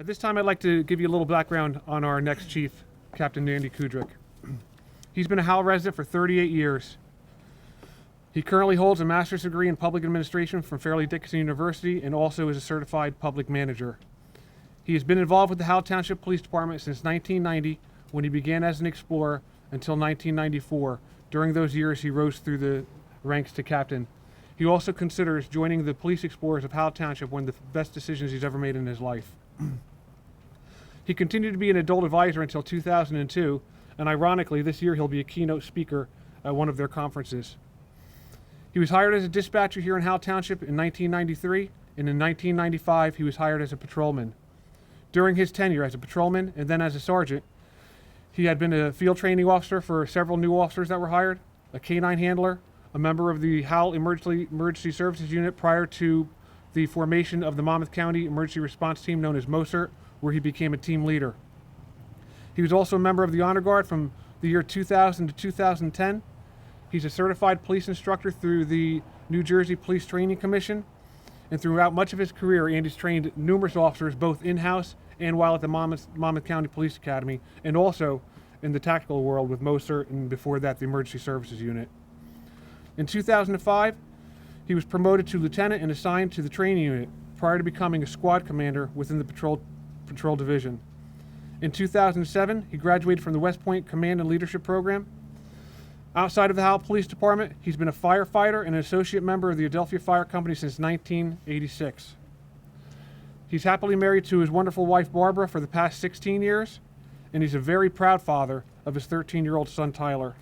At this time, I'd like to give you a little background on our next chief, Captain Andy Kudrick. He's been a Howell resident for 38 years. He currently holds a master's degree in public administration from Fairleigh Dickinson University and also is a certified public manager. He has been involved with the Howell Township Police Department since 1990, when he began as an explorer, until 1994. During those years, he rose through the ranks to captain. He also considers joining the Police Explorers of Howell Township one of the best decisions he's ever made in his life. He continued to be an adult advisor until 2002, and ironically, this year he'll be a keynote speaker at one of their conferences. He was hired as a dispatcher here in Howell Township in 1993, and in 1995 he was hired as a patrolman. During his tenure as a patrolman and then as a sergeant, he had been a field training officer for several new officers that were hired, a canine handler, a member of the Howell Emergency Services Unit prior to the formation of the Monmouth County Emergency Response Team known as MOSERT, where he became a team leader. He was also a member of the Honor Guard from the year 2000 to 2010. He's a certified police instructor through the New Jersey Police Training Commission. And throughout much of his career, Andy's trained numerous officers, both in-house and while at the Monmouth County Police Academy, and also in the tactical world with MOSERT, and before that, the Emergency Services Unit. In 2005, he was promoted to lieutenant and assigned to the training unit prior to becoming a squad commander within the patrol division. In 2007, he graduated from the West Point Command and Leadership Program. Outside of the Howell Police Department, he's been a firefighter and an associate member of the Adelphia Fire Company since 1986. He's happily married to his wonderful wife, Barbara, for the past 16 years, and he's a very proud father of his 13-year-old son, Tyler.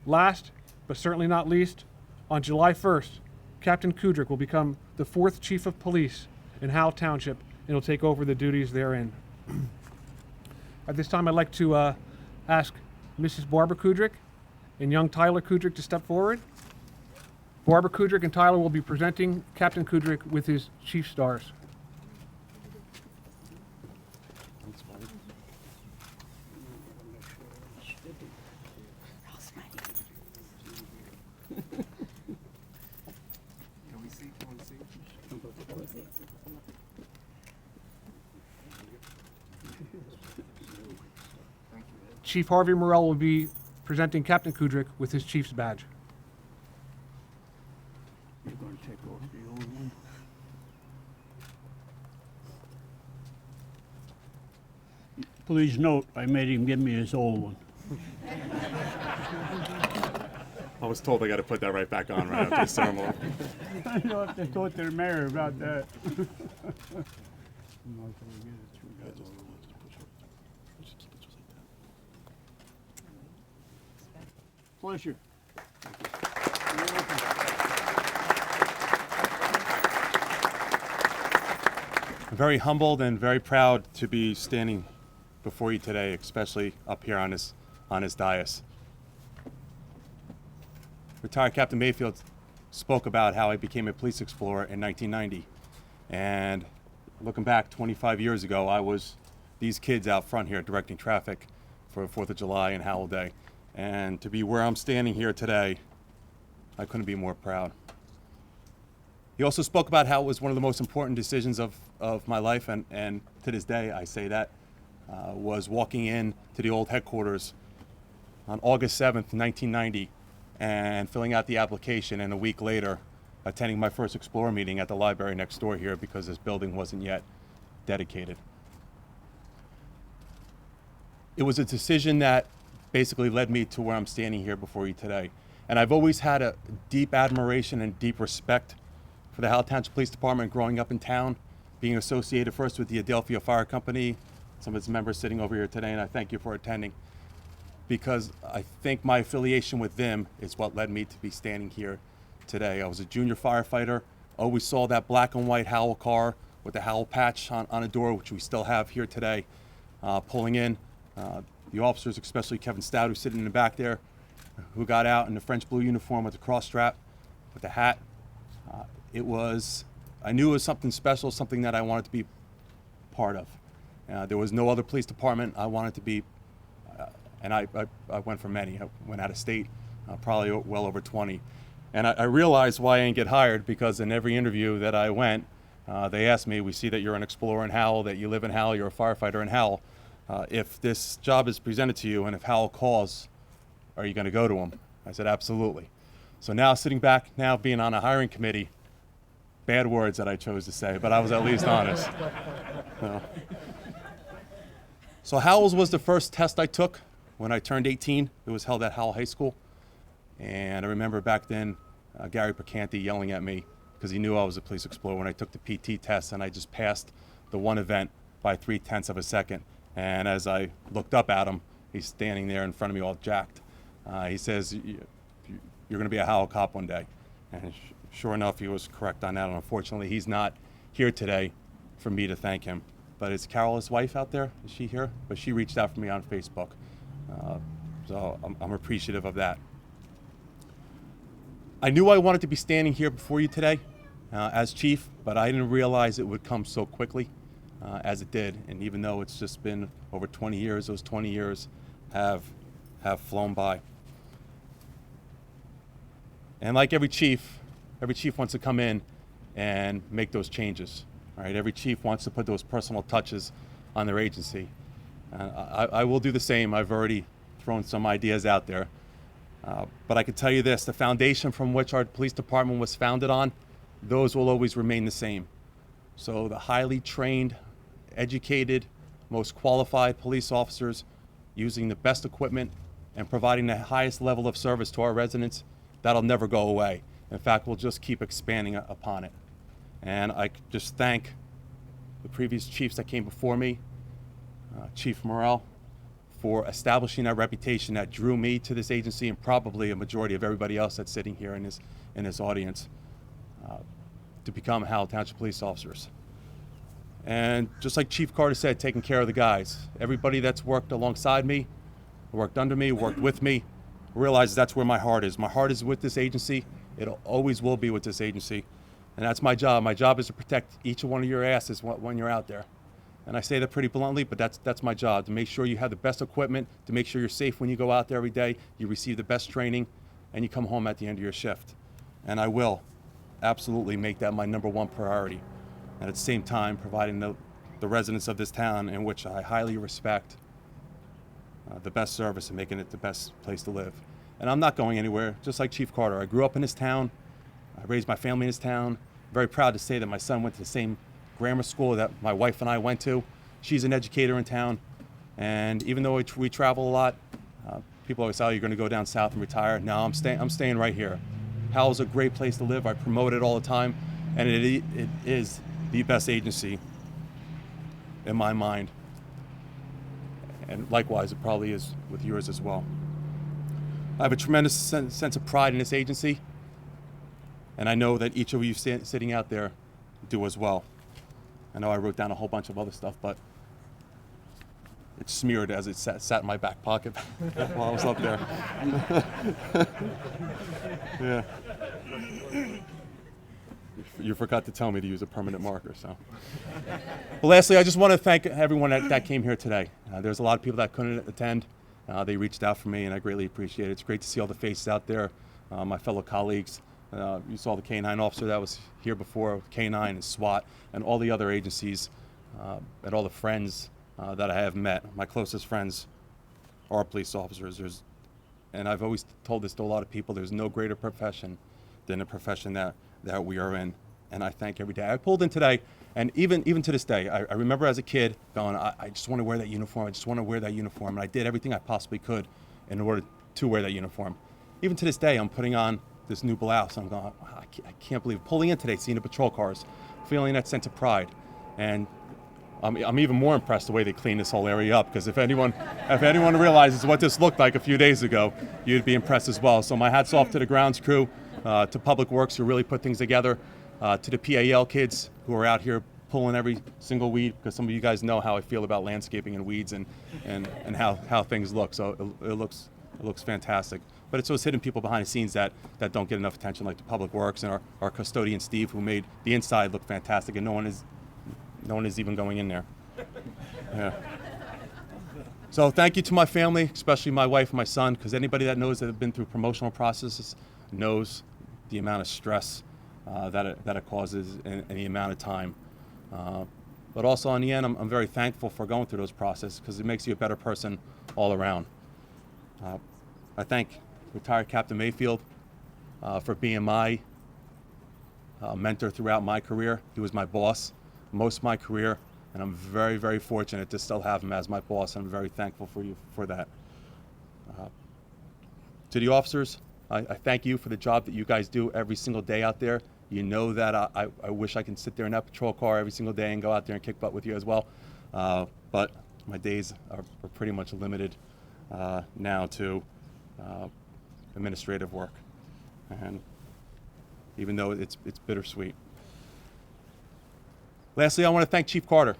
Last, but certainly not least, on July 1st, Captain Kudrick will become the 4th Chief of Police in Howell Township, and will take over the duties therein. At this time, I'd like to ask Mrs. Barbara Kudrick and young Tyler Kudrick to step forward. Barbara Kudrick and Tyler will be presenting Captain Kudrick with his Chief Stars. Chief Harvey Morrell will be presenting Captain Kudrick with his Chief's badge. You're going to take off the old one. Please note, I made him give me his old one. I was told I got to put that right back on right after the ceremony. You'll have to talk to the mayor about that. Pleasure. I'm very humbled and very proud to be standing before you today, especially up here on this dais. Retired Captain Mayfield spoke about how I became a police explorer in 1990. And looking back 25 years ago, I was these kids out front here directing traffic for 4th of July and Howell Day. And to be where I'm standing here today, I couldn't be more proud. He also spoke about how it was one of the most important decisions of my life, and to this day I say that, was walking in to the old headquarters on August 7th, 1990, and filling out the application, and a week later attending my first Explorer meeting at the library next door here because this building wasn't yet dedicated. It was a decision that basically led me to where I'm standing here before you today. And I've always had a deep admiration and deep respect for the Howell Township Police Department growing up in town, being associated first with the Adelphia Fire Company, some of its members sitting over here today, and I thank you for attending, because I think my affiliation with them is what led me to be standing here today. I was a junior firefighter, always saw that black and white Howell car with the Howell patch on a door, which we still have here today, pulling in. The officers, especially Kevin Stout, who's sitting in the back there, who got out in the French blue uniform with the cross strap, with the hat. I knew it was something special, something that I wanted to be part of. There was no other police department I wanted to be, and I went for many. I went out of state, probably well over 20. And I realized why I didn't get hired, because in every interview that I went, They asked me, we see that you're an explorer in Howell, that you live in Howell, you're a firefighter in Howell. If this job is presented to you and if Howell calls, are you going to go to him? I said, absolutely. So now sitting back, now being on a hiring committee, bad words that I chose to say, but I was at least honest. So Howell's was the first test I took when I turned 18. It was held at Howell High School. And I remember back then Gary Percanti yelling at me because he knew I was a police explorer when I took the PT test, and I just passed the one event by 0.3 of a second. And as I looked up at him, he's standing there in front of me all jacked. He says, you're going to be a Howell cop one day. And sure enough, he was correct on that. And unfortunately, he's not here today for me to thank him. But is Carol his wife out there? Is she here? But she reached out for me on Facebook. So I'm appreciative of that. I knew I wanted to be standing here before you today as chief, but I didn't realize it would come so quickly as it did. And even though it's just been over 20 years, those 20 years have flown by. And like every chief wants to come in and make those changes. Right? Every chief wants to put those personal touches on their agency. I will do the same. I've already thrown some ideas out there. But I can tell you this, the foundation from which our police department was founded on, those will always remain the same. So the highly trained, educated, most qualified police officers using the best equipment and providing the highest level of service to our residents, that'll never go away. In fact, we'll just keep expanding upon it. And I just thank the previous chiefs that came before me, Chief Morrell, for establishing that reputation that drew me to this agency, and probably a majority of everybody else that's sitting here in this audience, to become Howell Township police officers. And just like Chief Carter said, taking care of the guys. Everybody that's worked alongside me, worked under me, worked with me, realizes that's where my heart is. My heart is with this agency. It always will be with this agency. And that's my job. My job is to protect each one of your asses when you're out there. And I say that pretty bluntly, but that's my job, to make sure you have the best equipment, to make sure you're safe when you go out there every day, you receive the best training, and you come home at the end of your shift. And I will absolutely make that my #1 priority. And at the same time, providing the residents of this town, in which I highly respect, the best service and making it the best place to live. And I'm not going anywhere, just like Chief Carter. I grew up in this town. I raised my family in this town. I'm very proud to say that my son went to the same grammar school that my wife and I went to. She's an educator in town. And even though we travel a lot, people always say, oh, you're going to go down south and retire. No, I'm staying right here. Howell's a great place to live. I promote it all the time. And it is the best agency in my mind. And likewise, it probably is with yours as well. I have a tremendous sense of pride in this agency. And I know that each of you sitting out there do as well. I know I wrote down a whole bunch of other stuff, but it's smeared as it sat in my back pocket while I was up there. Yeah. You forgot to tell me to use a permanent marker, so. Well, lastly, I just want to thank everyone that came here today. There's a lot of people that couldn't attend. They reached out for me, and I greatly appreciate it. It's great to see all the faces out there, my fellow colleagues. You saw the K-9 officer that was here before, K-9 and SWAT, and all the other agencies, and all the friends that I have met. My closest friends are police officers. And I've always told this to a lot of people, there's no greater profession than the profession that we are in. And I thank every day. I pulled in today, and even to this day, I remember as a kid going, I just want to wear that uniform. I just want to wear that uniform. And I did everything I possibly could in order to wear that uniform. Even to this day, I'm putting on this new blouse. I'm going, I can't believe it. Pulling in today, seeing the patrol cars, feeling that sense of pride. And I'm even more impressed the way they clean this whole area up, because if anyone realizes what this looked like a few days ago, you'd be impressed as well. So my hat's off to the grounds crew, to Public Works who really put things together, to the PAL kids who are out here pulling every single weed, because some of you guys know how I feel about landscaping and weeds and how things look. So it looks fantastic. But it's those hidden people behind the scenes that don't get enough attention, like the Public Works and our custodian Steve, who made the inside look fantastic, and no one is even going in there. Yeah. So thank you to my family, especially my wife and my son, because anybody that knows that have been through promotional processes knows the amount of stress that it causes in the amount of time. But also in the end, I'm very thankful for going through those processes because it makes you a better person all around. I thank retired Captain Mayfield for being my mentor throughout my career. He was my boss most of my career, and I'm very, very fortunate to still have him as my boss, and I'm very thankful for you for that. To the officers, I thank you for the job that you guys do every single day out there. You know that I wish I can sit there in that patrol car every single day and go out there and kick butt with you as well. But my days are pretty much limited now to administrative work. And even though it's bittersweet. Lastly, I want to thank Chief Carter.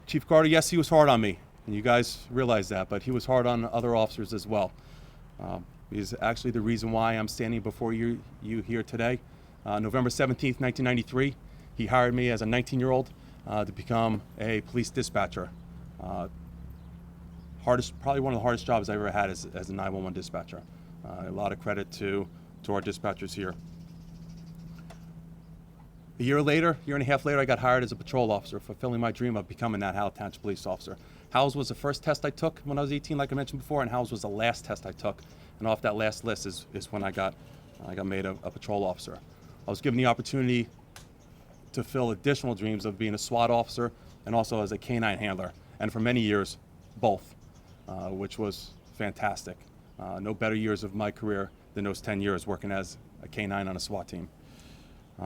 Chief Carter, yes, he was hard on me, and you guys realize that, but he was hard on other officers as well. He's actually the reason why I'm standing before you here today. November 17th, 1993, he hired me as a 19-year-old to become a police dispatcher. Probably one of the hardest jobs I ever had as a 911 dispatcher. A lot of credit to our dispatchers here. A year and a half later, I got hired as a patrol officer, fulfilling my dream of becoming that Howell Township police officer. Howell's was the first test I took when I was 18, like I mentioned before, and Howell's was the last test I took. And off that last list is when I got made a patrol officer. I was given the opportunity to fill additional dreams of being a SWAT officer and also as a K-9 handler, and for many years, both, which was fantastic. No better years of my career than those 10 years working as a K-9 on a SWAT team.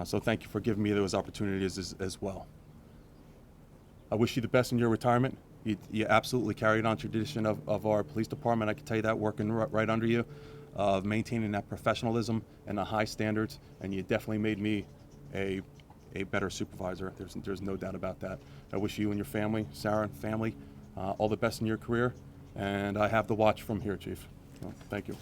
So thank you for giving me those opportunities as well. I wish you the best in your retirement. You absolutely carried on tradition of our police department. I can tell you that, working right under you, of maintaining that professionalism and the high standards, and you definitely made me a better supervisor. There's no doubt about that. I wish you and your family, Sarah and family, all the best in your career, and I have the watch from here, Chief. So, thank you.